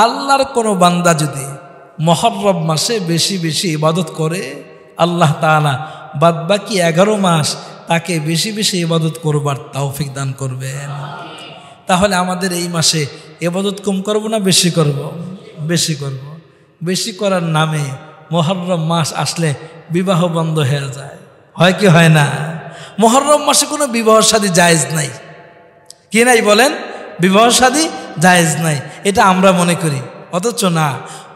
আল্লাহর কোনো বান্দা যদি মুহররম মাসে বেশি বেশি ইবাদত করে, আল্লাহ তাআলা বাদবাকি 11 মাস তাকে বেশি বেশি ইবাদত করবার তৌফিক দান করবেন। তাহলে আমাদের এই মাসে ইবাদত কম করব না বেশি করব? বেশি করব। বেশি করার নামে মুহররম মাস আসলে বিবাহ বন্ধ হয়ে যায়, হয় কি হয় না? মুহররম মাসে কোনো বিবাহ শাদী জায়েজ নাই, কি নাই বলেন? বিবাহ শাদী জায়েজ নাই, এটা আমরা মনে করি, অথচ না,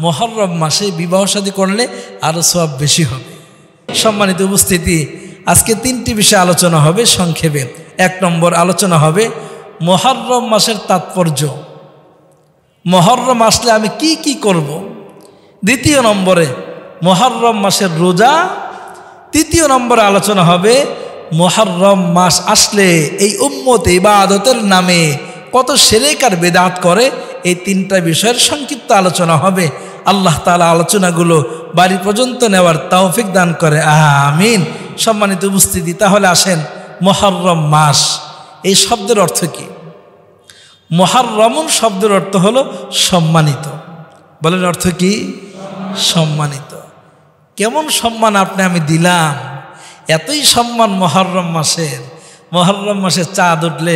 মুহররম মাসে বিবাহ শাদী করলে আরো সওয়াব বেশি হবে। সম্মানিত উপস্থিতি, আজকে 3টি বিষয় আলোচনা হবে সংক্ষেপে। 1 নম্বর আলোচনা হবে মুহররম মাসের তাৎপর্য, মুহররম আসলে আমি কি কি করব। 2 নম্বরে মুহররম মাসের রোজা। 3 নম্বরে আলোচনা হবে মুহররম মাস আসলে এই উম্মত ইবাদতের নামে কত শিরক আর বিদআত করে। এই 3টা বিষয়ের সংক্ষিপ্ত আলোচনা হবে। আল্লাহ তাআলা আলোচনাগুলো বাড়ি পর্যন্ত নেওয়ার তৌফিক দান করে, আমিন। সম্মানিত উপস্থিতি, তাহলে আসেন মুহররম মাস এই শব্দের অর্থ কি? মুহররমুন শব্দের অর্থ হলো সম্মানিত। বলেন অর্থ কি? সম্মানিত। কেমন সম্মান আপনি আমি দিলাম, এতই সম্মান মুহররম মাসের। মুহররম মাসে চাঁদ উঠলে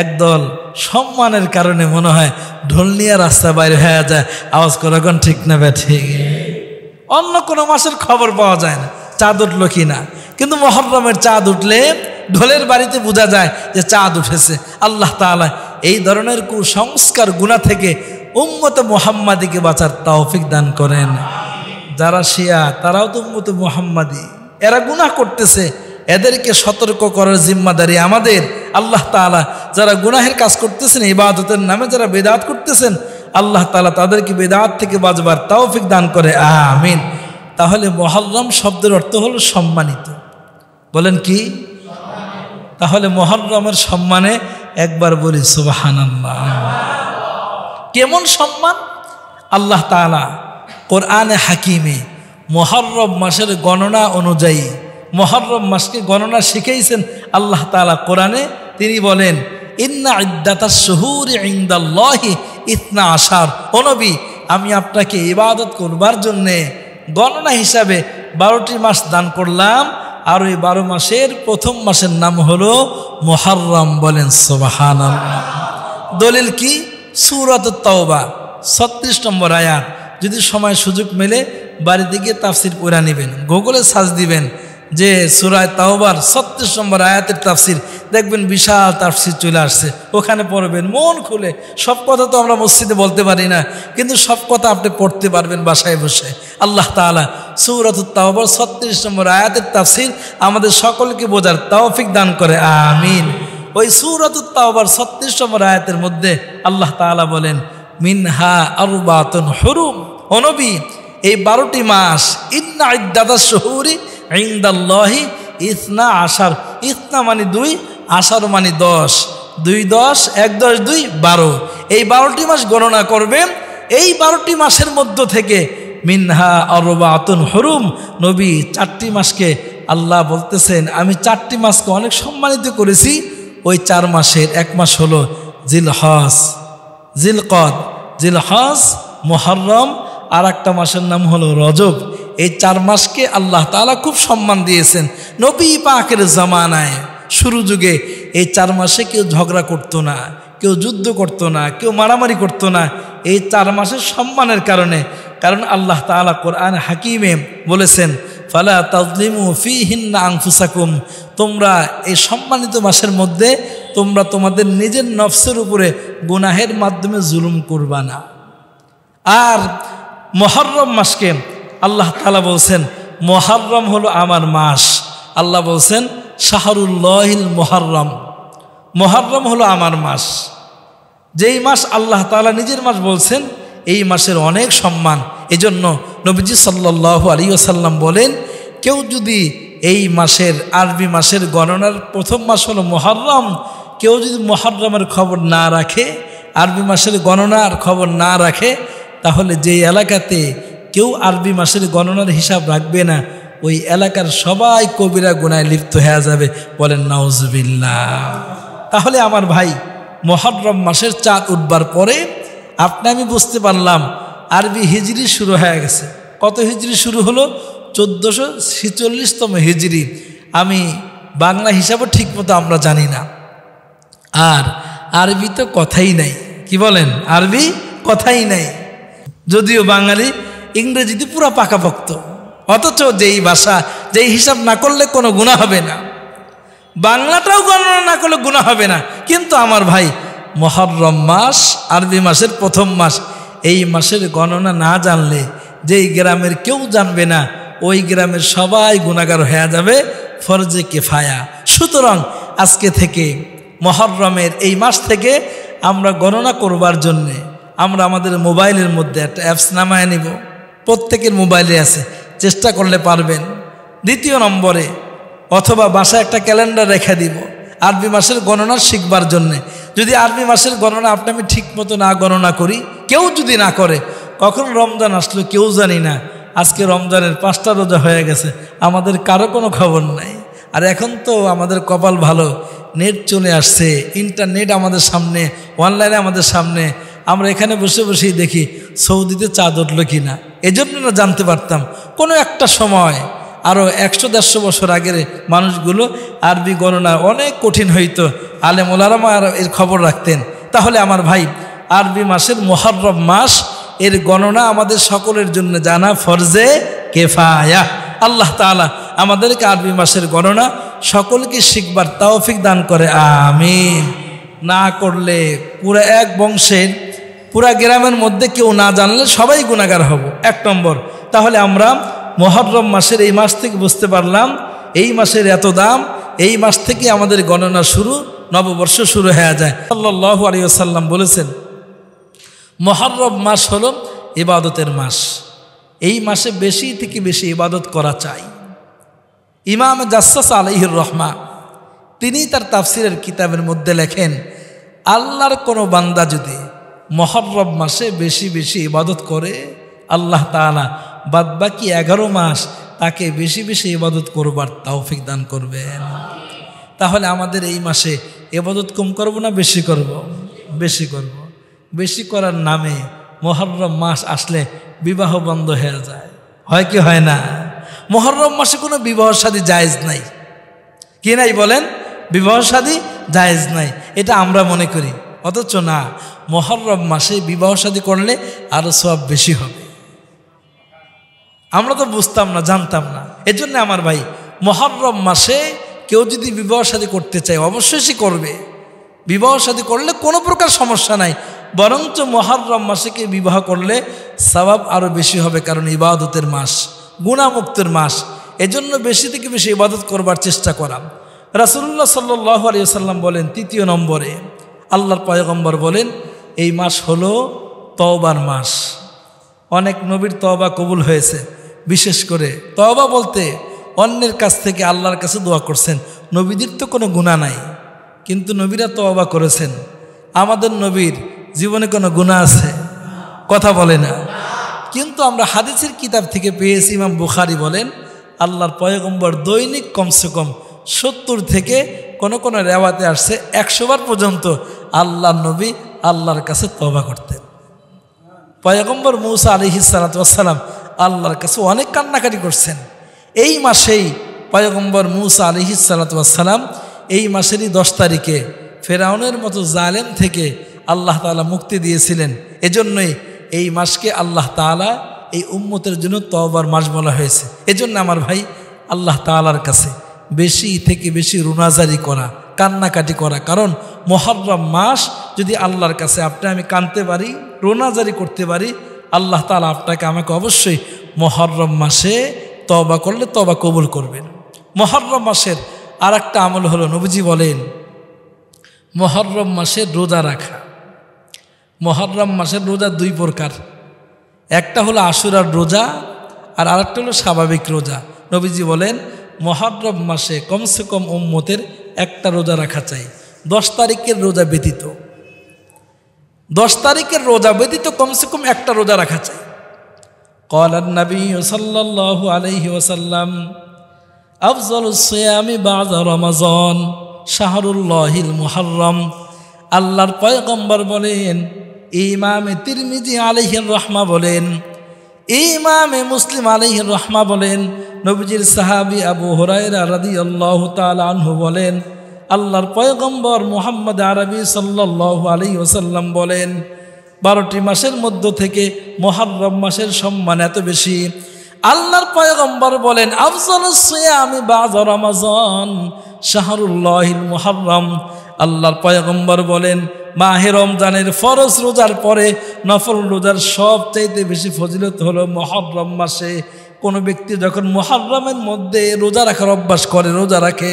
একদল সম্মানের কারণে মনে হয় ঢোল নিয়ে রাস্তা বাইরে হয়ে যায়, আওয়াজ করে কোন ঠিক না ঠিক। অন্য কোনো মাসের খবর পাওয়া যায় না চাঁদ উঠলো কি না, কিন্তু মুহররমের চাঁদ উঠলে ঢোলের বাড়িতে বোঝা যায় যে চাঁদ উঠেছে। আল্লাহ তাআলা এই ধরনের কুসংস্কার গুনাহ থেকে উম্মতে মুহাম্মাদিকে বাঁচার তৌফিক দান করেন। যারা শিয়া তারাও তো উম্মতে মুহাম্মাদি, এরা গুনাহ করতেছে, এদেরকে সতর্ক করার জিম্মাদারি আমাদের। আল্লাহ তাআলা যারা গুনাহের কাজ করতেছেন, ইবাদতের নামে যারা বিদআত করতেছেন, আল্লাহ তাআলা তাদেরকে বিদআত থেকে বাঁচবার তৌফিক দান করে, আমিন। তাহলে মুহররম শব্দের অর্থ হলো সম্মানিত। বলেন কি? তাহলে মুহররমের সম্মানে একবার বলি সুবহানাল্লাহ। কেমন সম্মান? আল্লাহ তাআলা কোরআনে হাকিমে মুহররম মাসের গণনা অনুযায়ী মুহররম মাসকে গণনা শিখিয়েছেন আল্লাহ তাআলা কোরআনে। তিনি বলেন, ইন্না ইদ্দাতাশ শুহুরি ইনদাল্লাহি 12। ও নবী, আমি আপনাকে ইবাদত করবার জন্যে গণনা হিসাবে 12টি মাস দান করলাম, আর ওই 12 মাসের প্রথম মাসের নাম হলো মুহররম। বলেন সুবহানাল্লাহ। দলিল কি? সূরাতুত তাওবা 36 নম্বর আয়াত। যদি সময় সুযোগ মেলে বাড়িতে গিয়ে তাফসির পড়ে নেবেন, গুগলে সার্চ দিবেন যে সূরা তাওবার 36 নম্বর আয়াতের তাফসির, দেখবেন বিশাল তাফসির চলে আসছে, ওখানে পড়বেন মন খুলে। সব কথা তো আমরা মসজিদে বলতে পারি না, কিন্তু সব কথা আপনি পড়তে পারবেন বাসায় বসে। আল্লাহ তাআলা সূরাতুত তাওবার 36 নম্বর আয়াতের তাফসির আমাদের সকলকে বোঝার তৌফিক দান করে, আমিন। ওই সূরাতুত তাওবার 36 নম্বর আয়াতের মধ্যে আল্লাহ তাআলা বলেন, মিনহা আরবাতুন হুরুম। ও নবী, এই 12টি মাস, ইন্না ইদ্দাতাশ শুহুরি ইনদাল্লাহি 12। ইসনা মানে 2, আশার মানে 10, 2 10, 1 10 2 12। এই 12টি মাস গণনা করবেন। এই 12টি মাসের মধ্য থেকে মিনহা আরবাতুন হুরুম, নবী 4টি মাসকে আল্লাহ বলতেছেন আমি 4টি মাসকে অনেক সম্মানিত করেছি। ওই 4 মাসের 1 মাস হলো জিলহজ, জিলকদ, জিলহজ, মুহররম, আর একটা মাসের নাম হলো রজব। এই 4 মাসকে আল্লাহ তাআলা খুব সম্মান দিয়েছেন। নবী পাকের জামানায় শুরু যুগে এই 4 মাসে কেউ ঝগড়া করতো না, কেউ যুদ্ধ করতো না, কেউ মারামারি করতো না, এই 4 মাসের সম্মানের কারণে। কারণ আল্লাহ তাআলা কোরআন হাকিমে বলেছেন, ফালা তাজলিমু ফীহিন্না আনফুসাকুম, তোমরা এই সম্মানিত মাসের মধ্যে তোমরা তোমাদের নিজের নফসের উপরে গুনাহের মাধ্যমে জুলুম করবা না। আর মুহররম মাসকে আল্লাহ তাআলা বলছেন মুহররম হলো আমার মাস। আল্লাহ বলছেন শাহরুল্লাহিল মুহররম, মুহররম হলো আমার মাস। যেই মাস আল্লাহ তাআলা নিজের মাস বলছেন, এই মাসের অনেক সম্মান। এজন্য নবীজি সাল্লাল্লাহু আলাইহি ওয়াসাল্লাম বলেন, কেউ যদি এই মাসের আরবি মাসের গণনার প্রথম মাস হলো মুহররম, কেউ যদি মুহররমের খবর না রাখে, আরবি মাসের গণনার খবর না রাখে, তাহলে যেই এলাকাতে কেউ আরবি মাসের গণনার হিসাব রাখবে না, ওই এলাকার সবাই কবিরা গুনায় লিপ্ত হয়ে যাবে। বলেন নাউজুবিল্লাহ। তাহলে আমার ভাই, মুহররম মাসের চাঁদ উঠবার পরে আপনি আমি বুঝতে পারলাম আরবি হিজরি শুরু হয়ে গেছে। কত হিজরি শুরু হলো? 1446তম হিজরি। আমি বাংলা হিসাবও ঠিকমতো আমরা জানি না। আর আরবি তো কথাই নাই, কি বলেন? আরবি কথাই নাই, যদিও বাঙালি ইংরেজিতে পুরো পাকাপোক্ত, অথচ যেই ভাষা যেই হিসাব না করলে কোনো গুনাহ হবে না, বাংলাটাও গণনা না করলে গুনাহ হবে না। কিন্তু আমার ভাই, মুহররম মাস আরবি মাসের প্রথম মাস, এই মাসের গণনা না জানলে যেই গ্রামের কেউ জানবে না, ওই গ্রামের সবাই গুনাহগার হয়ে যাবে, ফরজে কিফায়া। সুতরাং আজকে থেকে মুহররমের এই মাস থেকে আমরা গণনা করবার জন্যে আমরা আমাদের মোবাইলের মধ্যে একটা অ্যাপস নামায় নিব। প্রত্যেকের মোবাইলে আছে, চেষ্টা করলে পারবেন। দ্বিতীয় নম্বরে অথবা বাসায় একটা ক্যালেন্ডার রেখে দিব আরবি মাসের গণনা শিখবার জন্যে। যদি আরবি মাসের গণনা আপনি আমি ঠিক মতো না গণনা করি, কেউ যদি না করে, কখন রমজান আসলো কেউ জানি না। আজকে রমজানের 5টা রোজা হয়ে গেছে, আমাদের কারো কোনো খবর নাই। আর এখন তো আমাদের কপাল ভালো, নেট চলে আসছে, ইন্টারনেট আমাদের সামনে, অনলাইনে আমাদের সামনে। আমরা এখানে বসে বসেই দেখি সৌদিতে চাঁদ উঠলো কি না। এজন্য না জানতে পারতাম কোনো একটা সময়, আরও 100-150 বছর আগের মানুষগুলো আরবি গণনা অনেক কঠিন হইতো, আলেম ওলামা এর খবর রাখতেন। তাহলে আমার ভাই, আরবি মাসের মুহররম মাস, এর গণনা আমাদের সকলের জন্য জানা ফরজে কিফায়া। আল্লাহ তাআলা আমাদেরকে আরবি মাসের গণনা সকলকে শিখবার তৌফিক দান করে, আমিন। না করলে পুরো এক বংশের পুরা গ্রামের মধ্যে কেউ না জানলে সবাই গুনাহগার হব। 1 নম্বর। তাহলে আমরা মুহররম মাসের এই মাস থেকে বুঝতে পারলাম এই মাসের এত দাম, এই মাস থেকে আমাদের গণনা শুরু, নববর্ষ শুরু হয়ে যায়। সাল্লাল্লাহু আলাইহি ওয়াসাল্লাম বলেছেন, মুহররম মাস হলো ইবাদতের মাস। এই মাসে বেশি থেকে বেশি ইবাদত করা চাই। ইমাম জাসসাস আলাইহির রহমা তিনি তার তাফসিরের কিতাবের মধ্যে লেখেন, আল্লাহর কোনো বান্দা যদি মুহররম মাসে বেশি বেশি ইবাদত করে, আল্লাহ তাআলা বাদবাকি 11 মাস তাকে বেশি বেশি ইবাদত করবার তৌফিক দান করবেন। তাহলে আমাদের এই মাসে ইবাদত কম করব না বেশি করব? বেশি করব। বেশি করার নামে মুহররম মাস আসলে বিবাহ বন্ধ হয়ে যায়, হয় কি হয় না? মুহররম মাসে কোনো বিবাহ শাদী জায়েজ নাই, কি নাই বলেন? বিবাহ শাদী জায়েজ নাই, এটা আমরা মনে করি। অথচ না, মুহররম মাসে বিবাহ শাদী করলে আরো সওয়াব বেশি হবে। আমরা তো বুঝতাম না, জানতাম না। এজন্য আমার ভাই, মুহররম মাসে কেউ যদি বিবাহ শাদী করতে চায় অবশ্যই সে করবে। বিবাহ শাদী করলে কোনো প্রকার সমস্যা নাই, বরঞ্চ মুহররম মাসে কে বিবাহ করলে সওয়াব আরো বেশি হবে, কারণ ইবাদতের মাস, গুনাহমুক্তের মাস। এজন্য বেশি থেকে বেশি ইবাদত করবার চেষ্টা করা। রাসূলুল্লাহ সাল্লাল্লাহু আলাইহি ওয়াসাল্লাম বলেন, 3 নম্বরে আল্লাহর পয়গম্বর বলেন, এই মাস হলো তওবার মাস। অনেক নবীর তওবা কবুল হয়েছে। বিশেষ করে তওবা বলতে অন্যের কাছ থেকে আল্লাহর কাছে দোয়া করছেন। নবীদের তো কোনো গুনাহ নাই, কিন্তু নবীরা তওবা করেছেন। আমাদের নবীর জীবনে কোনো গুনাহ আছে? কথা বলে না। কিন্তু আমরা হাদিসের কিতাব থেকে পেয়েছি, ইমাম বুখারী বলেন, আল্লাহর পয়গম্বর দৈনিক কমসে কম 70 থেকে কোন কোন রেওয়াতে আসছে 100 বার পর্যন্ত আল্লাহর নবী আল্লাহর কাছে তওবা করতেন। পয়গম্বর মূসা আলাইহিস সালাতু ওয়াস সালাম আল্লাহর কাছে অনেক কান্নাকাটি করছেন। এই মাসেই পয়গম্বর মূসা আলাইহিস সালাতু ওয়াস সালাম এই মাসেরই 10 তারিখে ফেরাউনের মতো জালেম থেকে আল্লাহ তাআলা মুক্তি দিয়েছিলেন। এজন্যই এই মাসকে আল্লাহ তাআলা এই উম্মতের জন্য তওবার মাস বলা হয়েছে। এজন্য আমার ভাই, আল্লাহ তাআলার কাছে বেশি থেকে বেশি রুনাজারি করা, কান্নাকাটি করা। কারণ মুহররম মাস যদি আল্লাহর কাছে আপনি আমি কাঁদতে পারি, রোনাজারি করতে পারি, আল্লাহ তাআলা আপনাকে আমাকে অবশ্যই মুহররম মাসে তওবা করলে তওবা কবুল করবেন। মুহররম মাসের আর একটা আমল হলো, নবীজি বলেন, মুহররম মাসে রোজা রাখা। মুহররম মাসের রোজা 2 প্রকার, একটা হলো আশুরার রোজা আর আরেকটা হলো স্বাভাবিক রোজা। নবীজি বলেন, মুহররম মাসে কমসে কম উম্মতের একটা রোজা রাখা চাই, 10 তারিখের রোজা ব্যতীত। 10 তারিখের রোজা ব্যতীত কমসে কম একটা রোজা রাখা চাই। ক্বালান নবী সাল্লাল্লাহু আলাইহি ওয়াসাল্লাম, আফযালুস সিয়ামি বা'দা রমাযান শাহরুল্লাহিল মুহররম। আল্লাহর পয়গম্বর বলেন, ইমামে তিরমিজি আলাইহির রাহমা বলেন, ইমামে মুসলিম আলাইহির রাহমা বলেন, নবীজির সাহাবী আবু হুরায়রা রাদিয়াল্লাহু তাআলা আনহু বলেন, আল্লাহর পয়গম্বর মুহাম্মদ আরবি সাল্লাল্লাহু আলাইহি ওয়াসাল্লাম বলেন, 12টি মাসের মধ্য থেকে মুহররম মাসের সম্মান এত বেশি। আল্লাহর পয়গম্বর বলেন, আফজালুস সিয়ামি বা'দা রমাজান শাহরুল্লাহিল মুহররম। আল্লাহর পয়গম্বর বলেন, মাহে রমজানের ফরজ রোজার পরে নফল রোজার সবচাইতে বেশি ফজিলত হলো মুহররম মাসে। কোনো ব্যক্তি যখন মুহররমের মধ্যে রোজা রাখার অভ্যাস করে, রোজা রাখে,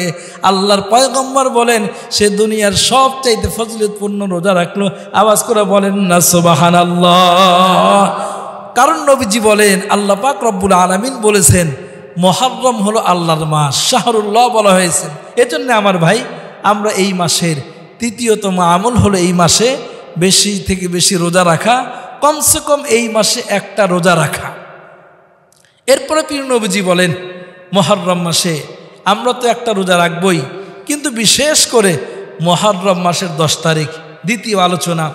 আল্লাহর পয়গম্বর বলেন সে দুনিয়ার সবচাইতে ফজিলতপূর্ণ রোজা রাখলো। আওয়াজ করে বলেন না সুবহানাল্লাহ। কারণ নবীজি বলেন, আল্লাহ পাক রব্বুল আলামিন বলেছেন মুহররম হলো আল্লাহর মাস, শাহরুল্লাহ বলা হয়েছে। এজন্য আমার ভাই, আমরা এই মাসের তৃতীয়তম আমল হলো এই মাসে বেশি থেকে বেশি রোজা রাখা, কমসে কম এই মাসে একটা রোজা রাখা। এরপরে প্রিয় নবীজি বলেন, মুহররম মাসে আমরা তো একটা রোজা রাখবই, কিন্তু বিশেষ করে মুহররম মাসের 10 তারিখ। দ্বিতীয় আলোচনা,